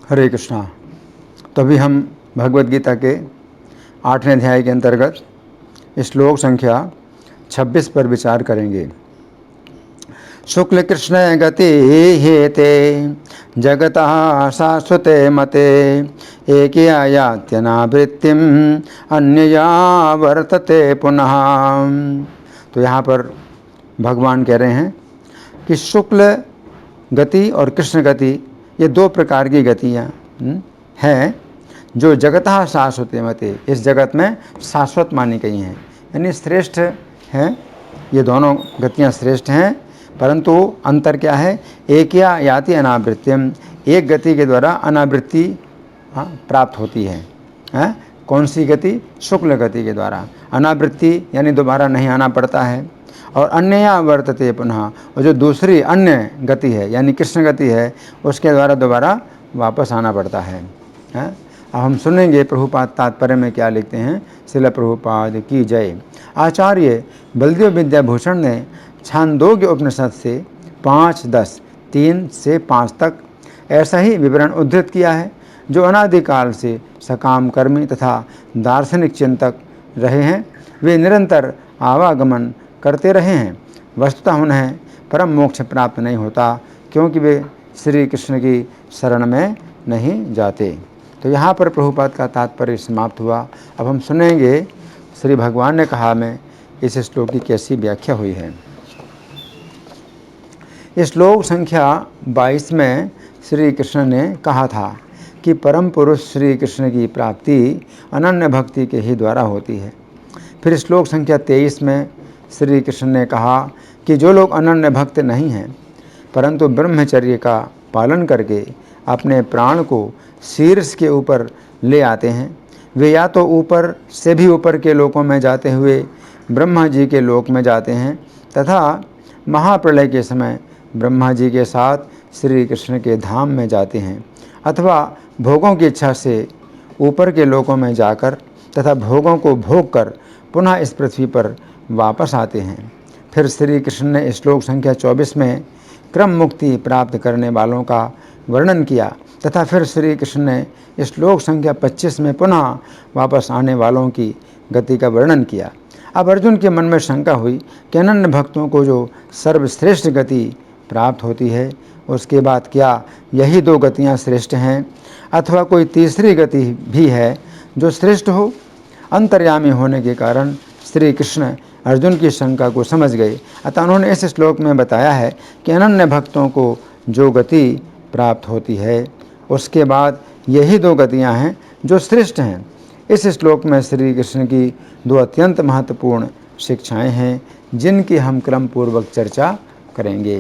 हरे कृष्णा। तो अभी हम भगवद गीता के 8वें अध्याय के अंतर्गत श्लोक संख्या 26 पर विचार करेंगे। शुक्ल कृष्ण गति हेते जगतः शाश्वते मते एकया यात्यनावृत्तिम अन्यया वर्तते पुनः। तो यहाँ पर भगवान कह रहे हैं कि शुक्ल गति और कृष्ण गति ये दो प्रकार की गतियाँ हैं जो जगतः शाश्वते मते, इस जगत में शाश्वत मानी गई हैं, यानी श्रेष्ठ हैं। ये दोनों गतियाँ श्रेष्ठ हैं, परंतु अंतर क्या है? एकया याति अनावृत्तिम, एक गति के द्वारा अनावृत्ति प्राप्त होती है। कौन सी गति? शुक्ल गति के द्वारा अनावृत्ति यानी दोबारा नहीं आना पड़ता है। और अन्यया वर्तते पुनः, और जो दूसरी अन्य गति है यानी कृष्ण गति है, उसके द्वारा दोबारा वापस आना पड़ता है। अब हम सुनेंगे प्रभुपाद तात्पर्य में क्या लिखते हैं। श्रील प्रभुपाद की जय। आचार्य बलदेव विद्याभूषण ने छांदोग्य उपनिषद से 5:10 3 से 5 तक ऐसा ही विवरण उद्धृत किया है, जो अनादिकाल से सकाम कर्मी तथा दार्शनिक चिंतक रहे हैं। वे निरंतर आवागमन करते रहे हैं। वस्तुतः उन्हें परम मोक्ष प्राप्त नहीं होता, क्योंकि वे श्री कृष्ण की शरण में नहीं जाते। तो यहाँ पर प्रभुपाद का तात्पर्य समाप्त हुआ। अब हम सुनेंगे श्री भगवान ने कहा में इस श्लोक की कैसी व्याख्या हुई है। इस श्लोक संख्या 22 में श्री कृष्ण ने कहा था कि परम पुरुष श्री कृष्ण की प्राप्ति अनन्य भक्ति के ही द्वारा होती है। फिर श्लोक संख्या 23 में श्री कृष्ण ने कहा कि जो लोग अनन्य भक्त नहीं हैं, परंतु ब्रह्मचर्य का पालन करके अपने प्राण को शीर्ष के ऊपर ले आते हैं, वे या तो ऊपर से भी ऊपर के लोकों में जाते हुए ब्रह्मा जी के लोक में जाते हैं, तथा महाप्रलय के समय ब्रह्मा जी के साथ श्री कृष्ण के धाम में जाते हैं, अथवा भोगों की इच्छा से ऊपर के लोकों में जाकर तथा भोगों को भोग कर पुनः इस पृथ्वी पर वापस आते हैं। फिर श्री कृष्ण ने श्लोक संख्या 24 में क्रम मुक्ति प्राप्त करने वालों का वर्णन किया, तथा फिर श्री कृष्ण ने श्लोक संख्या 25 में पुनः वापस आने वालों की गति का वर्णन किया। अब अर्जुन के मन में शंका हुई कि अनन्य भक्तों को जो सर्वश्रेष्ठ गति प्राप्त होती है, उसके बाद क्या यही दो गतियाँ श्रेष्ठ हैं, अथवा कोई तीसरी गति भी है जो श्रेष्ठ हो? अंतर्यामी होने के कारण श्री कृष्ण अर्जुन की शंका को समझ गए। अतः उन्होंने इस श्लोक में बताया है कि अनन्य भक्तों को जो गति प्राप्त होती है, उसके बाद यही दो गतियां हैं जो श्रेष्ठ हैं। इस श्लोक में श्री कृष्ण की दो अत्यंत महत्वपूर्ण शिक्षाएं हैं, जिनकी हम क्रम पूर्वक चर्चा करेंगे।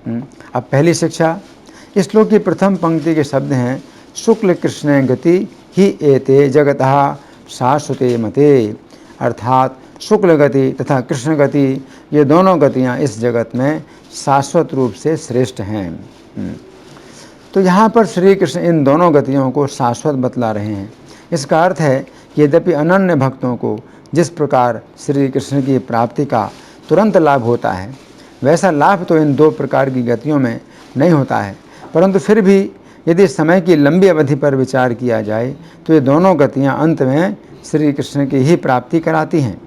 अब पहली शिक्षा, इस श्लोक की प्रथम पंक्ति के शब्द हैं शुक्ल कृष्ण गति ही एते जगतः शाश्वते मते, अर्थात शुक्ल गति तथा कृष्ण गति ये दोनों गतियाँ इस जगत में शाश्वत रूप से श्रेष्ठ हैं। तो यहाँ पर श्री कृष्ण इन दोनों गतियों को शाश्वत बतला रहे हैं। इसका अर्थ है कि यद्यपि अनन्य भक्तों को जिस प्रकार श्री कृष्ण की प्राप्ति का तुरंत लाभ होता है, वैसा लाभ तो इन दो प्रकार की गतियों में नहीं होता है, परंतु फिर भी यदि समय की लंबी अवधि पर विचार किया जाए तो ये दोनों गतियाँ अंत में श्री कृष्ण की ही प्राप्ति कराती हैं।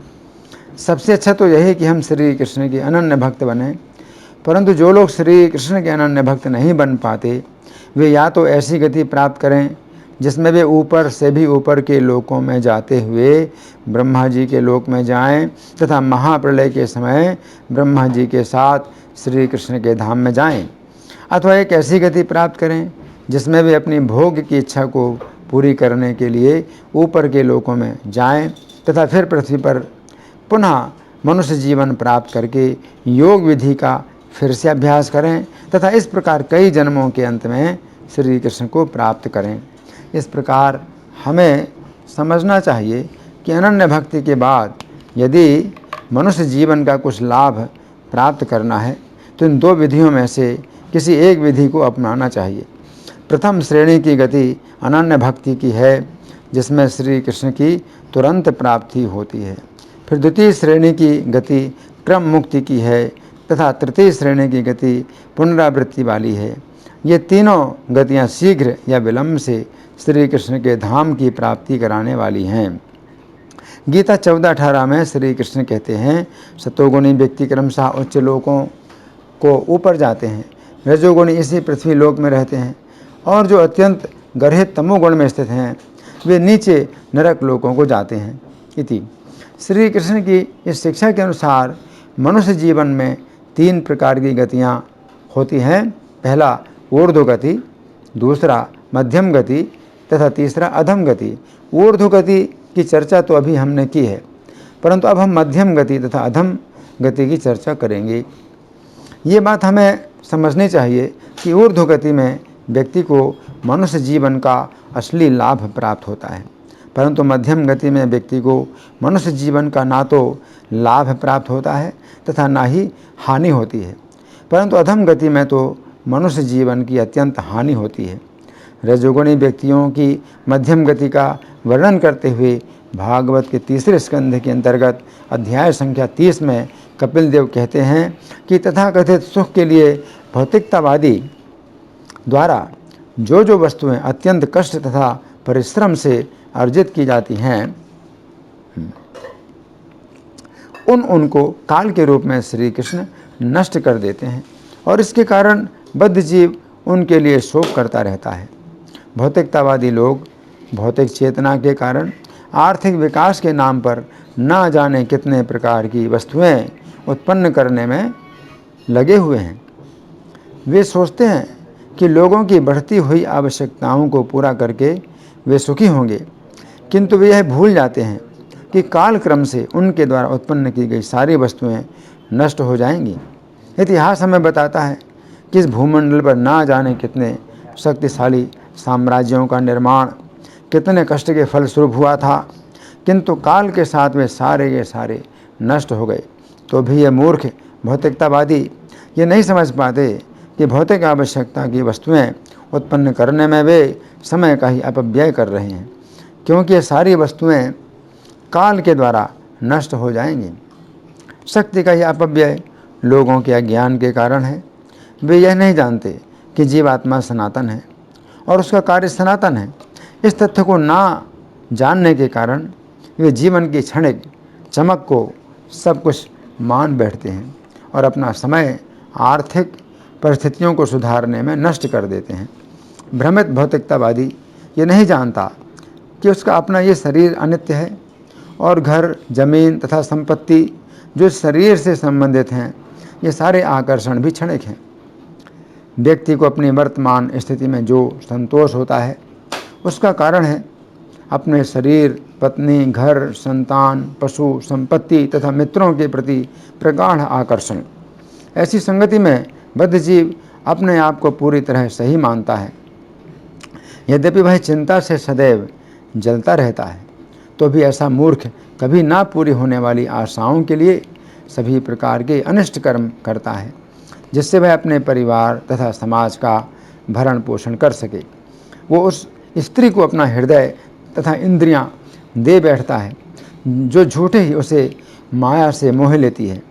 सबसे अच्छा तो यही कि हम श्री कृष्ण के अनन्य भक्त बने, परंतु जो लोग श्री कृष्ण के अनन्य भक्त नहीं बन पाते, वे या तो ऐसी गति प्राप्त करें जिसमें वे ऊपर से भी ऊपर के लोकों में जाते हुए ब्रह्मा जी के लोक में जाएं, तथा महाप्रलय के समय ब्रह्मा जी के साथ श्री कृष्ण के धाम में जाएं, अथवा एक ऐसी गति प्राप्त करें जिसमें वे अपनी भोग की इच्छा को पूरी करने के लिए ऊपर के लोकों में जाएं, तथा फिर पृथ्वी पर पुनः मनुष्य जीवन प्राप्त करके योग विधि का फिर से अभ्यास करें, तथा इस प्रकार कई जन्मों के अंत में श्री कृष्ण को प्राप्त करें। इस प्रकार हमें समझना चाहिए कि अनन्य भक्ति के बाद यदि मनुष्य जीवन का कुछ लाभ प्राप्त करना है तो इन दो विधियों में से किसी एक विधि को अपनाना चाहिए। प्रथम श्रेणी की गति अनन्य भक्ति की है, जिसमें श्री कृष्ण की तुरंत प्राप्ति होती है। फिर द्वितीय श्रेणी की गति क्रम मुक्ति की है, तथा तृतीय श्रेणी की गति पुनरावृत्ति वाली है, ये तीनों गतियाँ शीघ्र या विलंब से श्री कृष्ण के धाम की प्राप्ति कराने वाली हैं। गीता 14:18 में श्री कृष्ण कहते हैं, सतोगुणी व्यक्ति क्रमशः उच्च लोकों को ऊपर जाते हैं, रजोगुणी इसी पृथ्वी लोक में रहते हैं, और जो अत्यंत गर्हित तमोगुण में स्थित हैं वे नीचे नरक लोकों को जाते हैं। इति श्री कृष्ण की इस शिक्षा के अनुसार मनुष्य जीवन में 3 प्रकार की गतियाँ होती हैं। पहला ऊर्ध्व गति, दूसरा मध्यम गति तथा तीसरा अधम गति। ऊर्ध्व गति की चर्चा तो अभी हमने की है, परंतु अब हम मध्यम गति तथा अधम गति की चर्चा करेंगे। ये बात हमें समझनी चाहिए कि ऊर्ध्व गति में व्यक्ति को मनुष्य जीवन का असली लाभ प्राप्त होता है, परंतु मध्यम गति में व्यक्ति को मनुष्य जीवन का ना तो लाभ प्राप्त होता है तथा ना ही हानि होती है, परंतु अधम गति में तो मनुष्य जीवन की अत्यंत हानि होती है। रजोगुणी व्यक्तियों की मध्यम गति का वर्णन करते हुए भागवत के 3 स्कंध के अंतर्गत अध्याय संख्या 30 में कपिल देव कहते हैं कि तथाकथित सुख के लिए भौतिकतावादी द्वारा जो वस्तुएं अत्यंत कष्ट तथा परिश्रम से अर्जित की जाती हैं उनको काल के रूप में श्री कृष्ण नष्ट कर देते हैं, और इसके कारण बद्ध जीव उनके लिए शोक करता रहता है। भौतिकतावादी लोग भौतिक चेतना के कारण आर्थिक विकास के नाम पर ना जाने कितने प्रकार की वस्तुएं उत्पन्न करने में लगे हुए हैं। वे सोचते हैं कि लोगों की बढ़ती हुई आवश्यकताओं को पूरा करके वे सुखी होंगे, किंतु वे यह भूल जाते हैं कि कालक्रम से उनके द्वारा उत्पन्न की गई सारी वस्तुएं नष्ट हो जाएंगी। इतिहास हमें बताता है कि इस भूमंडल पर ना जाने कितने शक्तिशाली साम्राज्यों का निर्माण कितने कष्ट के फलस्वरूप हुआ था, किंतु काल के साथ वे सारे के सारे नष्ट हो गए। तो भी ये मूर्ख भौतिकतावादी ये नहीं समझ पाते कि भौतिक आवश्यकता की वस्तुएं उत्पन्न करने में वे समय का ही अपव्यय कर रहे हैं, क्योंकि ये सारी वस्तुएं काल के द्वारा नष्ट हो जाएंगी। शक्ति का यह अपव्यय लोगों के अज्ञान के कारण है। वे यह नहीं जानते कि जीवात्मा सनातन है और उसका कार्य सनातन है। इस तथ्य को ना जानने के कारण वे जीवन की क्षणिक चमक को सब कुछ मान बैठते हैं और अपना समय आर्थिक परिस्थितियों को सुधारने में नष्ट कर देते हैं। भ्रमित भौतिकतावादी ये नहीं जानता कि उसका अपना ये शरीर अनित्य है और घर, जमीन तथा संपत्ति जो शरीर से संबंधित हैं ये सारे आकर्षण भी क्षणिक हैं। व्यक्ति को अपनी वर्तमान स्थिति में जो संतोष होता है उसका कारण है अपने शरीर, पत्नी, घर, संतान, पशु, संपत्ति तथा मित्रों के प्रति प्रगाढ़ आकर्षण। ऐसी संगति में बद्ध जीव अपने आप को पूरी तरह सही मानता है। यद्यपि वह चिंता से सदैव जलता रहता है, तो भी ऐसा मूर्ख कभी ना पूरी होने वाली आशाओं के लिए सभी प्रकार के अनिष्ट कर्म करता है, जिससे वह अपने परिवार तथा समाज का भरण पोषण कर सके। वो उस स्त्री को अपना हृदय तथा इंद्रियां दे बैठता है जो झूठे ही उसे माया से मोह लेती है।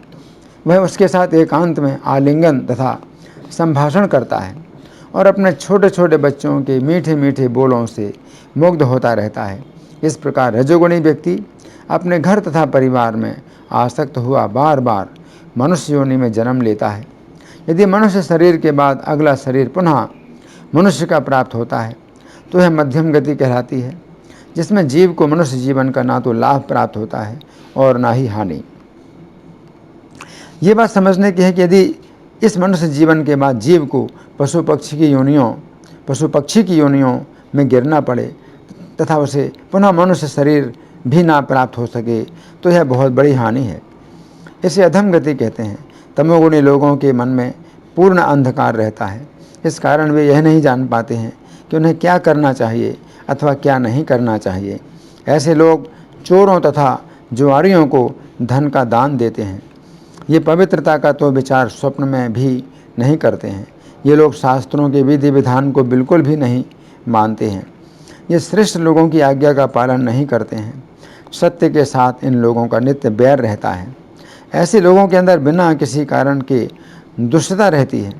वह उसके साथ एकांत में आलिंगन तथा संभाषण करता है और अपने छोटे छोटे बच्चों के मीठे मीठे बोलों से मुग्ध होता रहता है। इस प्रकार रजोगुणी व्यक्ति अपने घर तथा परिवार में आसक्त हुआ बार बार मनुष्य योनि में जन्म लेता है। यदि मनुष्य शरीर के बाद अगला शरीर पुनः मनुष्य का प्राप्त होता है तो यह मध्यम गति कहलाती है, जिसमें जीव को मनुष्य जीवन का ना तो लाभ प्राप्त होता है और ना ही हानि। ये बात समझने की है कि यदि इस मनुष्य जीवन के बाद जीव को पशु पक्षी की योनियों में गिरना पड़े तथा उसे पुनः मनुष्य शरीर भी ना प्राप्त हो सके तो यह बहुत बड़ी हानि है। इसे अधम गति कहते हैं। तमोगुणी लोगों के मन में पूर्ण अंधकार रहता है। इस कारण वे यह नहीं जान पाते हैं कि उन्हें क्या करना चाहिए अथवा क्या नहीं करना चाहिए। ऐसे लोग चोरों तथा जुआरियों को धन का दान देते हैं। ये पवित्रता का तो विचार स्वप्न में भी नहीं करते हैं। ये लोग शास्त्रों के विधि विधान को बिल्कुल भी नहीं मानते हैं। ये श्रेष्ठ लोगों की आज्ञा का पालन नहीं करते हैं। सत्य के साथ इन लोगों का नित्य बैर रहता है। ऐसे लोगों के अंदर बिना किसी कारण के दुष्टता रहती है।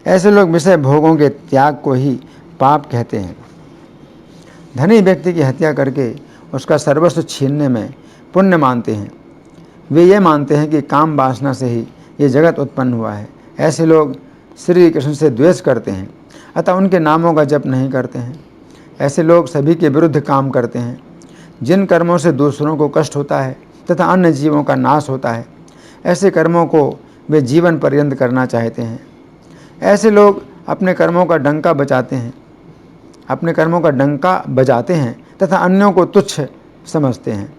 ऐसे लोग विषय भोगों के त्याग को ही पाप कहते हैं। धनी व्यक्ति की हत्या करके उसका सर्वस्व छीनने में पुण्य मानते हैं। वे ये मानते हैं कि काम वासना से ही ये जगत उत्पन्न हुआ है। ऐसे लोग श्री कृष्ण से द्वेष करते हैं, अतः उनके नामों का जप नहीं करते हैं। ऐसे लोग सभी के विरुद्ध काम करते हैं। जिन कर्मों से दूसरों को कष्ट होता है तथा अन्य जीवों का नाश होता है, ऐसे कर्मों को वे जीवन पर्यंत करना चाहते हैं। ऐसे लोग अपने कर्मों का डंका बजाते हैं तथा अन्यों को तुच्छ समझते हैं।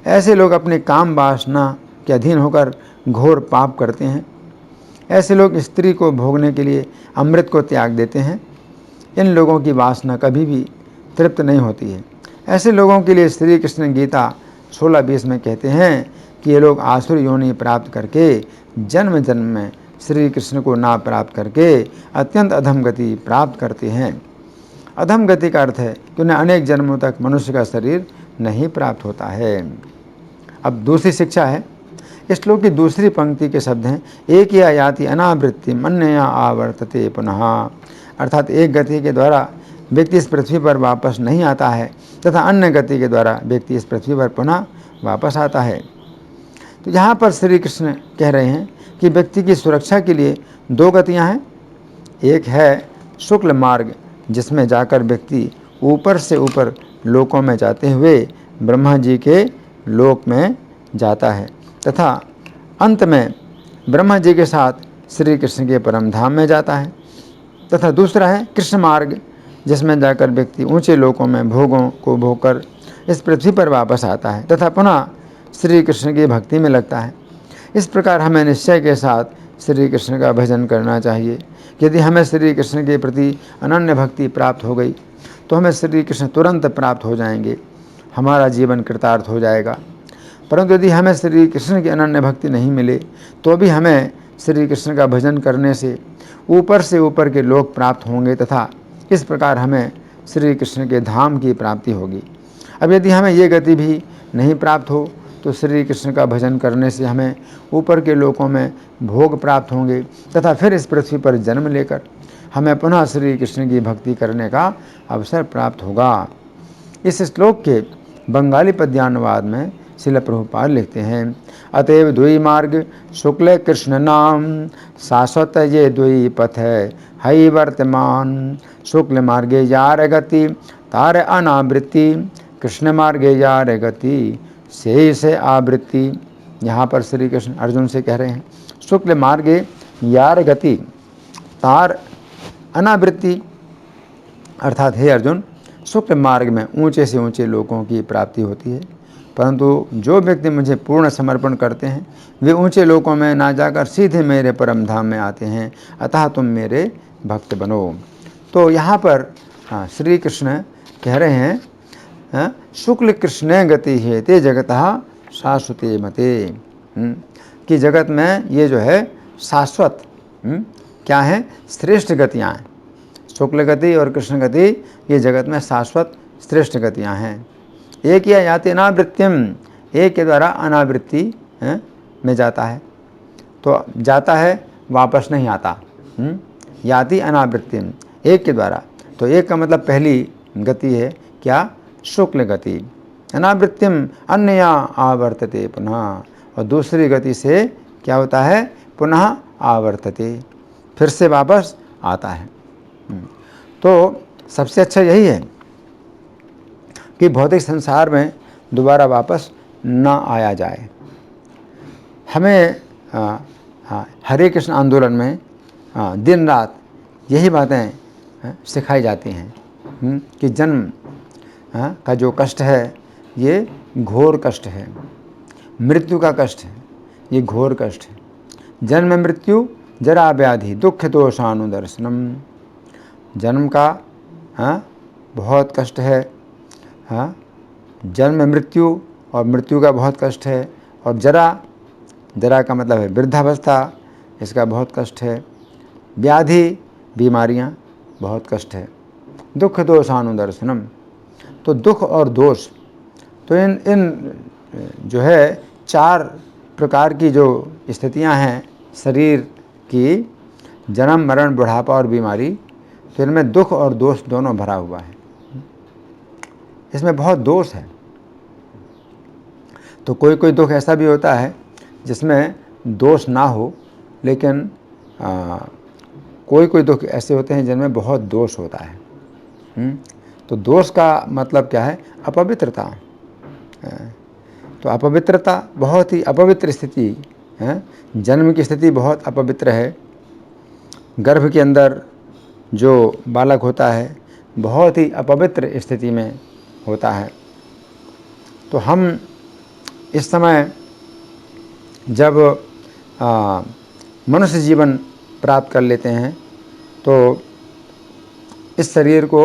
ऐसे लोग अपने काम वासना के अधीन होकर घोर पाप करते हैं। ऐसे लोग स्त्री को भोगने के लिए अमृत को त्याग देते हैं। इन लोगों की वासना कभी भी तृप्त नहीं होती है। ऐसे लोगों के लिए श्री कृष्ण गीता 16:20 में कहते हैं कि ये लोग आसुर योनि प्राप्त करके जन्म जन्म में श्री कृष्ण को ना प्राप्त करके अत्यंत अधम गति प्राप्त करते हैं। अधम गति का अर्थ है कि उन्हें अनेक जन्मों तक मनुष्य का शरीर नहीं प्राप्त होता है। अब दूसरी शिक्षा है। इस श्लोक की दूसरी पंक्ति के शब्द हैं, एक या याति अनावृत्ति अन्यया आवर्तते पुनः। अर्थात एक गति के द्वारा व्यक्ति इस पृथ्वी पर वापस नहीं आता है तथा अन्य गति के द्वारा व्यक्ति इस पृथ्वी पर पुनः वापस आता है। तो यहाँ पर श्री कृष्ण कह रहे हैं कि व्यक्ति की सुरक्षा के लिए दो गतियाँ हैं। एक है शुक्ल मार्ग, जिसमें जाकर व्यक्ति ऊपर से ऊपर लोकों में जाते हुए ब्रह्मा जी के लोक में जाता है तथा अंत में ब्रह्मा जी के साथ श्री कृष्ण के परम धाम में जाता है। तथा दूसरा है कृष्ण मार्ग, जिसमें जाकर व्यक्ति ऊंचे लोकों में भोगों को भोगकर इस पृथ्वी पर वापस आता है तथा पुनः श्री कृष्ण की भक्ति में लगता है। इस प्रकार हमें निश्चय के साथ श्री कृष्ण का भजन करना चाहिए। यदि हमें श्री कृष्ण के प्रति अनन्य भक्ति प्राप्त हो गई तो हमें श्री कृष्ण तुरंत प्राप्त हो जाएंगे, हमारा जीवन कृतार्थ हो जाएगा। परंतु यदि हमें श्री कृष्ण की अनन्य भक्ति नहीं मिले तो भी हमें श्री कृष्ण का भजन करने से ऊपर के लोक प्राप्त होंगे तथा इस प्रकार हमें श्री कृष्ण के धाम की प्राप्ति होगी। अब यदि हमें ये गति भी नहीं प्राप्त हो तो श्री कृष्ण का भजन करने से हमें ऊपर के लोकों में भोग प्राप्त होंगे तथा फिर इस पृथ्वी पर जन्म लेकर हमें पुनः श्री कृष्ण की भक्ति करने का अवसर प्राप्त होगा। इस श्लोक के बंगाली पद्यानुवाद में श्रील प्रभुपाद लिखते हैं, अतएव द्वि मार्ग शुक्ल कृष्ण नाम शाश्वत ये द्वि पथ है हई वर्तमान। शुक्ल मार्गे यार गति तार अनावृत्ति, कृष्ण मार्गे यार गति से आवृत्ति। यहाँ पर श्री कृष्ण अर्जुन से कह रहे हैं, शुक्ल मार्गे यार गति तार अनावृत्ति, अर्थात हे अर्जुन, शुक्ल मार्ग में ऊंचे से ऊंचे लोगों की प्राप्ति होती है, परंतु जो व्यक्ति मुझे पूर्ण समर्पण करते हैं वे ऊंचे लोकों में ना जाकर सीधे मेरे परम धाम में आते हैं, अतः तुम मेरे भक्त बनो। तो यहाँ पर श्री कृष्ण कह रहे हैं, शुक्ल कृष्ण गति है ते जगतः शाश्वते मते, कि जगत में ये जो है शाश्वत क्या है, श्रेष्ठ गतियाँ हैं। शुक्ल गति और कृष्ण गति ये जगत में शाश्वत श्रेष्ठ गतियाँ हैं। एक या याति अनावृत्तिम, एक के द्वारा अनावृत्ति में जाता है, तो जाता है वापस नहीं आता। याति अनावृत्तिम, एक के द्वारा, तो एक का मतलब पहली गति है क्या, शुक्ल गति। अनावृत्तिम अन्यया आवर्तते पुनः, और दूसरी गति से क्या होता है, पुनः आवर्तते, फिर से वापस आता है। तो सबसे अच्छा यही है कि भौतिक संसार में दोबारा वापस ना आया जाए। हमें हरे कृष्ण आंदोलन में दिन रात यही बातें सिखाई जाती हैं कि जन्म का जो कष्ट है ये घोर कष्ट है, मृत्यु का कष्ट है ये घोर कष्ट है। जन्म मृत्यु जरा व्याधि दुख दोषानुदर्शनम, जन्म का बहुत कष्ट है, जन्म मृत्यु और मृत्यु का बहुत कष्ट है, और जरा का मतलब है वृद्धावस्था, इसका बहुत कष्ट है, व्याधि बीमारियां बहुत कष्ट है, दुख दोषानुदर्शनम, तो दुख और दोष, तो इन जो है चार प्रकार की जो स्थितियां हैं शरीर की, जन्म मरण बुढ़ापा और बीमारी, तो इनमें दुख और दोष दोनों भरा हुआ है। इसमें बहुत दोष है। तो कोई कोई दुख ऐसा भी होता है जिसमें दोष ना हो, लेकिन कोई कोई दुख ऐसे होते हैं जिनमें बहुत दोष होता है। तो दोष का मतलब क्या है? अपवित्रता। तो अपवित्रता, बहुत ही अपवित्र स्थिति है। जन्म की स्थिति बहुत अपवित्र है। गर्भ के अंदर जो बालक होता है बहुत ही अपवित्र स्थिति में होता है। तो हम इस समय जब मनुष्य जीवन प्राप्त कर लेते हैं तो इस शरीर को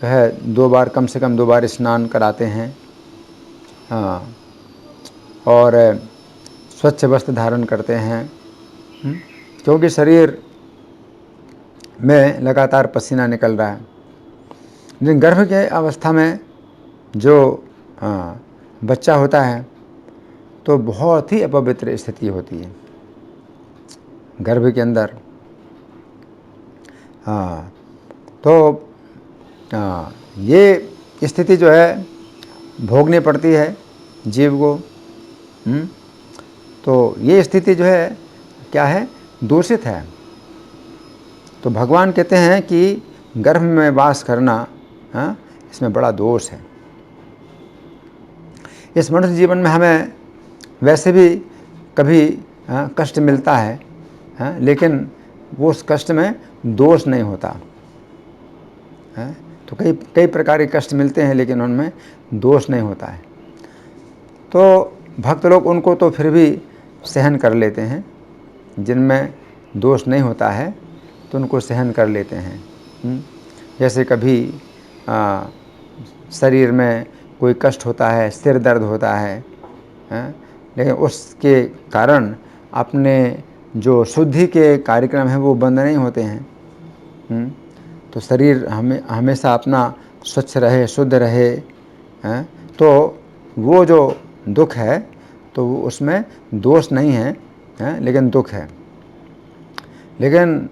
जो है 2 बार, कम से कम 2 बार स्नान कराते हैं, और स्वच्छ वस्त्र धारण करते हैं, क्योंकि शरीर में लगातार पसीना निकल रहा है। लेकिन गर्भ के अवस्था में जो बच्चा होता है तो बहुत ही अपवित्र स्थिति होती है गर्भ के अंदर। तो ये स्थिति जो है भोगनी पड़ती है जीव को। तो ये स्थिति जो है क्या है? दूषित है। तो भगवान कहते हैं कि गर्भ में वास करना, इसमें बड़ा दोष है। इस मनुष्य जीवन में हमें वैसे भी कभी कष्ट मिलता है, लेकिन वो उस कष्ट में दोष नहीं होता। तो कई प्रकार के कष्ट मिलते हैं लेकिन उनमें दोष नहीं होता है। तो भक्त लोग उनको तो फिर भी सहन कर लेते हैं, जिनमें दोष नहीं होता है तो उनको सहन कर लेते हैं। जैसे कभी शरीर में कोई कष्ट होता है, सिर दर्द होता है, लेकिन उसके कारण अपने जो शुद्धि के कार्यक्रम हैं वो बंद नहीं होते हैं। तो शरीर हमेशा अपना स्वच्छ रहे, शुद्ध रहे, तो वो जो दुख है तो वो उसमें दोष नहीं है, लेकिन दुख है। लेकिन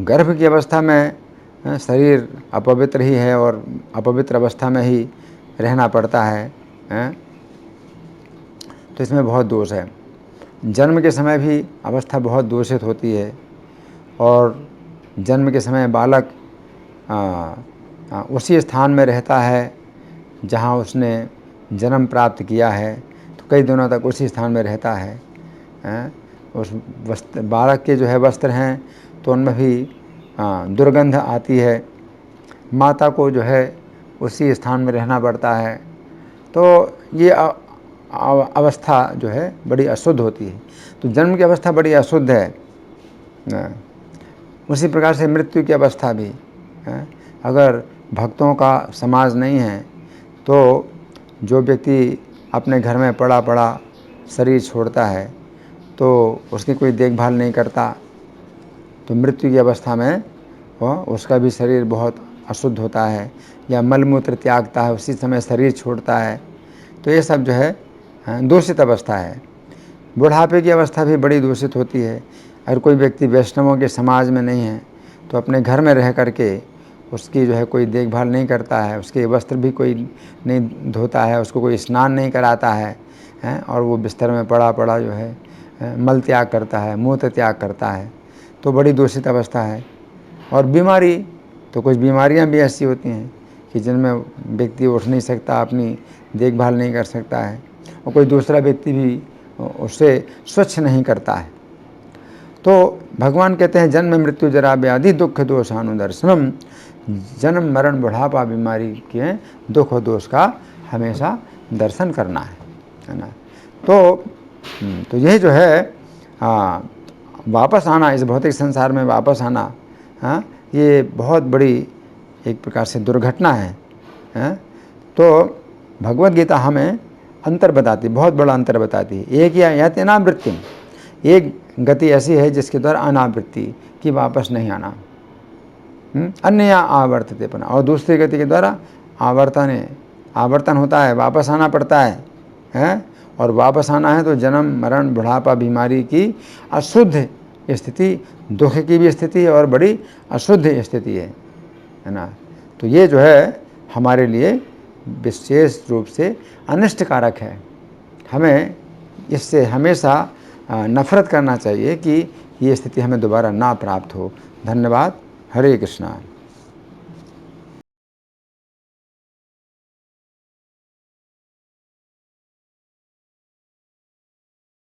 गर्भ की अवस्था में शरीर अपवित्र ही है और अपवित्र अवस्था में ही रहना पड़ता है, तो इसमें बहुत दोष है। जन्म के समय भी अवस्था बहुत दूषित होती है, और जन्म के समय बालक उसी स्थान में रहता है जहाँ उसने जन्म प्राप्त किया है, तो कई दिनों तक उसी स्थान में रहता है। उस बालक के जो है वस्त्र हैं तो उनमें भी दुर्गंध आती है। माता को जो है उसी स्थान में रहना पड़ता है। तो ये अवस्था जो है बड़ी अशुद्ध होती है। तो जन्म की अवस्था बड़ी अशुद्ध है। उसी प्रकार से मृत्यु की अवस्था भी, अगर भक्तों का समाज नहीं है तो जो व्यक्ति अपने घर में पड़ा पड़ा शरीर छोड़ता है तो उसकी कोई देखभाल नहीं करता, तो मृत्यु की अवस्था में उसका भी शरीर बहुत अशुद्ध होता है, या मलमूत्र त्यागता है, उसी समय शरीर छोड़ता है। तो ये सब जो है दूषित अवस्था है। बुढ़ापे की अवस्था भी बड़ी दूषित होती है। अगर कोई व्यक्ति वैष्णवों के समाज में नहीं है तो अपने घर में रह करके उसकी जो है कोई देखभाल नहीं करता है, उसके वस्त्र भी कोई नहीं धोता है, उसको कोई स्नान नहीं कराता है, और वो बिस्तर में पड़ा पड़ा जो है मल त्याग करता है, मूत्र त्याग करता है, तो बड़ी दूषित अवस्था है। और बीमारी, तो कुछ बीमारियां भी ऐसी होती हैं कि जिनमें व्यक्ति उठ नहीं सकता, अपनी देखभाल नहीं कर सकता है, और कोई दूसरा व्यक्ति भी उससे स्वच्छ नहीं करता है। तो भगवान कहते हैं जन्म मृत्यु जरा व्याधि दुख दोषानुदर्शनम, जन्म मरण बुढ़ापा बीमारी के दुख और दोष का हमेशा दर्शन करना है ना। तो यही जो है वापस आना, इस भौतिक संसार में वापस आना, ये बहुत बड़ी एक प्रकार से दुर्घटना है। तो भगवद गीता हमें अंतर बताती, बहुत बड़ा अंतर बताती है। एक या यत अनावृत्ति, एक गति ऐसी है जिसके द्वारा अनावृत्ति की वापस नहीं आना, अन्य या आवर्तते पना, और दूसरी गति के द्वारा आवर्तन होता है, वापस आना पड़ता है। और वापस आना है तो जन्म मरण बुढ़ापा बीमारी की अशुद्ध ये स्थिति दुख की भी स्थिति है और बड़ी अशुद्ध स्थिति है ना। तो ये जो है हमारे लिए विशेष रूप से अनिष्टकारक है। हमें इससे हमेशा नफरत करना चाहिए कि ये स्थिति हमें दोबारा ना प्राप्त हो। धन्यवाद। हरे कृष्णा।